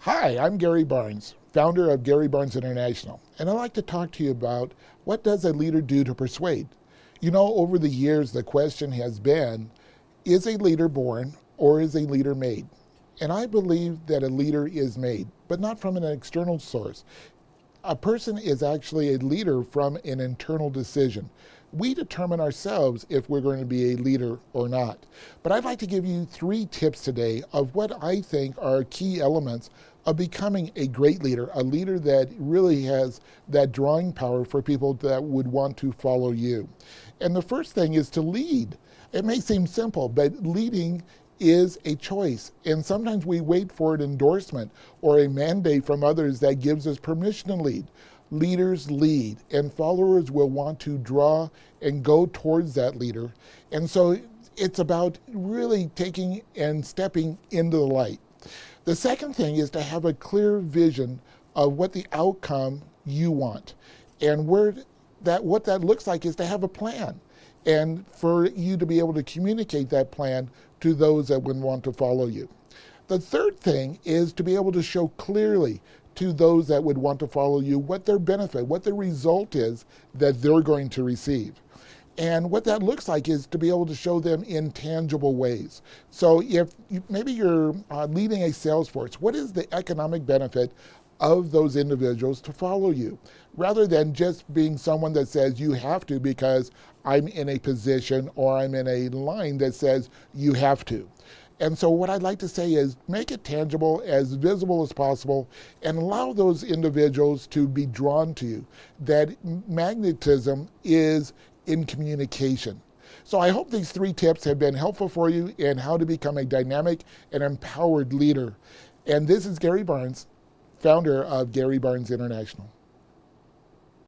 Hi, I'm Gary Barnes, founder of Gary Barnes International, and I'd like to talk to you about what does a leader do to persuade? You know, over the years, the question has been, is a leader born or is a leader made? And I believe that a leader is made, but not from an external source. A person is actually a leader from an internal decision. We determine ourselves if we're going to be a leader or not. But I'd like to give you 3 tips today of what I think are key elements of becoming a great leader, a leader that really has that drawing power for people that would want to follow you. And the first thing is to lead. It may seem simple, but leading is a choice. And sometimes we wait for an endorsement or a mandate from others that gives us permission to lead. Leaders lead, and followers will want to draw and go towards that leader. And so it's about really taking and stepping into the light. The second thing is to have a clear vision of what the outcome you want. And what that looks like is to have a plan, and for you to be able to communicate that plan to those that would want to follow you. The third thing is to be able to show clearly to those that would want to follow you what their benefit, what the result is that they're going to receive. And what that looks like is to be able to show them in tangible ways. So if maybe you're leading a sales force, what is the economic benefit of those individuals to follow you, rather than just being someone that says you have to because I'm in a position or I'm in a line that says you have to. And so what I'd like to say is make it tangible, as visible as possible, and allow those individuals to be drawn to you. That magnetism is in communication. So I hope these 3 tips have been helpful for you in how to become a dynamic and empowered leader. And this is Gary Barnes, founder of Gary Barnes International.